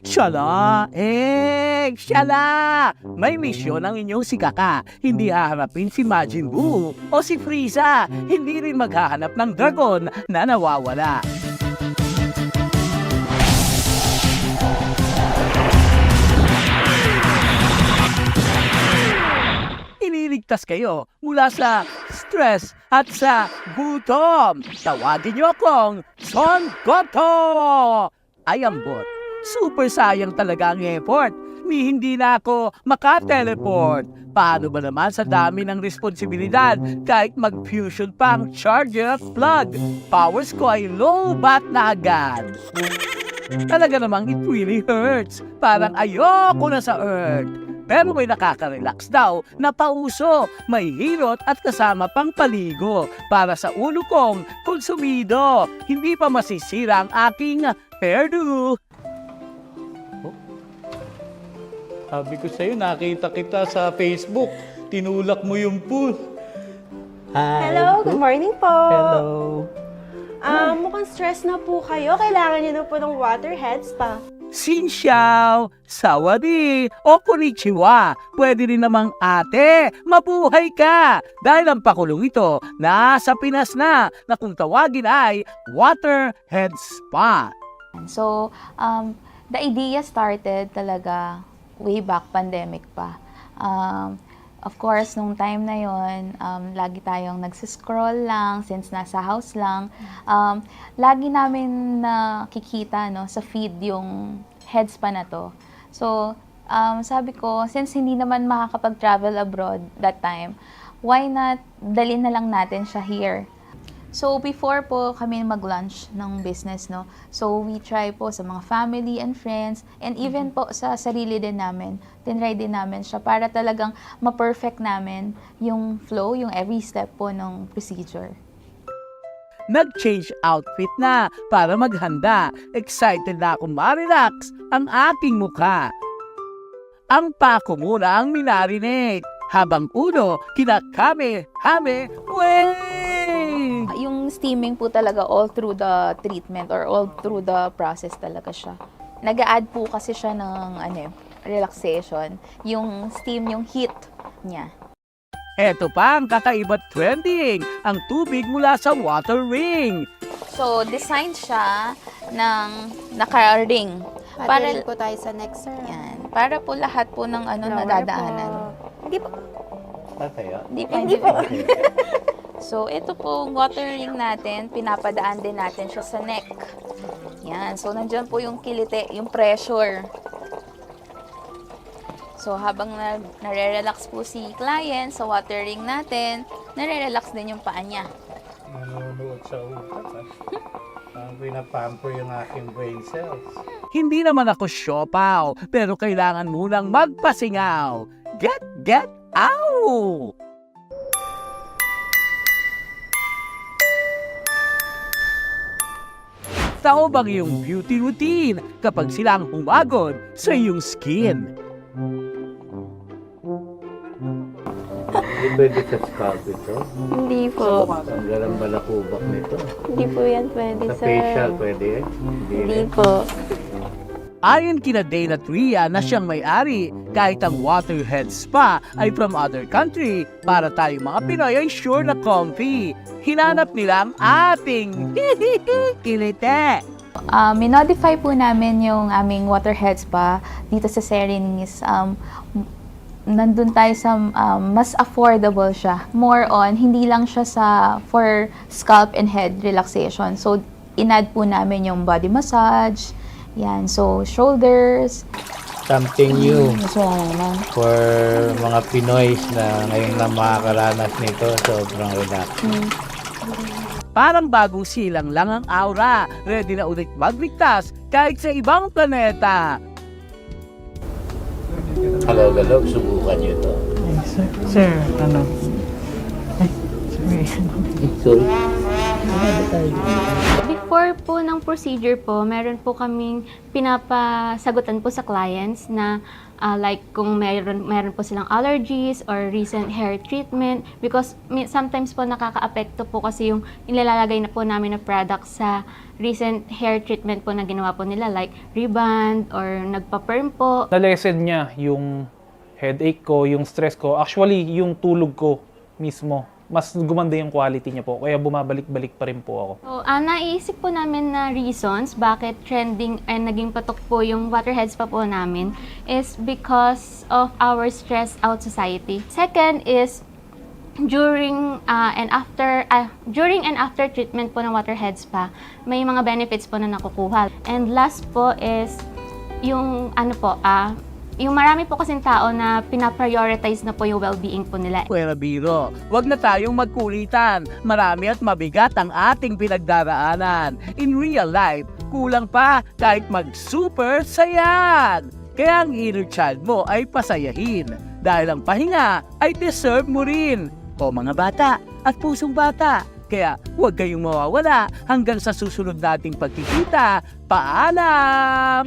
Shala! Shala! May misyon ang inyong si Kaka. Hindi hahanapin si Majin Buu o si Frieza. Hindi rin maghahanap ng dragon na nawawala. Ililigtas kayo mula sa stress at sa gutom. Tawagin niyo akong Son Goku! Ay ambot. Super sayang talaga ang effort. Hindi na ako maka-teleport. Paano ba naman sa dami ng responsibilidad kahit mag-fusion pa ang charger at plug? Powers ko ay low-bat na agad. Talaga namang it really hurts. Parang ayoko na sa Earth. Pero may nakaka-relax daw na pauso, may hilot at kasama pang paligo para sa ulo kong konsumido. Hindi pa masisira ang aking hairdo. Sabi ko sa'yo, nakita kita sa Facebook. Tinulak mo yung pool. Hi. Hello, good morning po. Hello. Mukhang stress na po kayo. Kailangan niyo na po ng waterheads pa. Xin-xiao, sawadi, o konnichiwa. Pwede rin namang ate, mabuhay ka. Dahil ang pakulong ito, nasa Pinas na kung tawagin ay Waterhead Spa. So, the idea started talaga way back pandemic pa. Of course, nung time na yon, lagi tayong nagsiscroll lang since nasa house lang. Lagi namin nakikita sa feed yung head spa na to. So, sabi ko, since hindi naman makakapag-travel abroad that time, why not dalhin na lang natin siya here? So, before po kami mag-launch ng business, so we try po sa mga family and friends, and even po sa sarili din namin, tinry din namin siya para talagang ma-perfect namin yung flow, yung every step po ng procedure. Nag-change outfit na para maghanda. Excited na akong ma-relax ang aking mukha. Ang pako muna ang minarinate, habang ulo kinakame-hame, Yung steaming po talaga all through the treatment or all through the process talaga siya. Nag-a-add po kasi siya ng relaxation. Yung steam, yung heat niya. Eto pa ang kakaiba't trending, ang tubig mula sa water ring. So, design siya ng naka-ring. Para po tayo sa next, sir. Yan. Para po lahat po ng nadadaanan. Hindi po. Hindi po. So, ito po, water ring natin, pinapadaan din natin siya sa neck. Yan. So, nandiyan po yung kilite, yung pressure. So, habang nare-relax po si client sa water ring natin, nare-relax din yung paa niya. Manunood sa utak, pinapamper yung aking brain cells. Hindi naman ako siopaw, pero kailangan munang magpasingaw. Get out! Tao bang iyong beauty routine kapag silang humagod sa iyong skin? Hindi pwede sa scalp ito. Hindi po. Ang galang balakubak nito. Hindi po yan pwede, Sa sir. facial pwede eh. Hindi po. Ayon kina Dana Tria na siyang may-ari, kahit ang Waterhead Spa ay from other country, para tayong mga Pinoy ay sure na comfy. Hinanap nila ang ating kilite. Minodify po namin yung aming Waterhead Spa dito sa Serenys. Nandun tayo sa mas affordable siya. More on, hindi lang siya for scalp and head relaxation. So, in-add po namin yung body massage, yan, so shoulders. Something new So, naman. for mga Pinoys na ngayon lang makakaranas nito. Sobrang relax. Parang bagong silang lang ang aura, ready na ulit magligtas kahit sa ibang planeta. Halaw-galaw, subukan nyo ito. Sir, Sorry. Before before po ng procedure po, meron po kaming pinapasagutan po sa clients na like kung meron po silang allergies or recent hair treatment because sometimes po nakaka-apekto po kasi yung nilalagay na po namin na product sa recent hair treatment po na ginawa po nila like reband or nagpa-perm po. Na-lessen niya yung headache ko, yung stress ko. Actually, yung tulog ko mismo. Mas gumanda yung quality niya po. Kaya bumabalik-balik pa rin po ako. So, naiisip po namin na reasons bakit trending and naging patok po yung waterheads pa po namin is because of our stressed out society. Second is during and after treatment po ng waterheads pa, may mga benefits po na nakukuha. And last po is yung yung marami po kasing tao na pinaprioritize na po yung well-being po nila. Kuya Biro, wag na tayong magkulitan. Marami at mabigat ang ating pinagdaraanan. In real life, kulang pa kahit mag-super sayad. Kaya ang inner child mo ay pasayahin. Dahil ang pahinga ay deserve mo rin. O mga bata at pusong bata. Kaya huwag kayong mawawala hanggang sa susunod nating pagkikita. Paalam!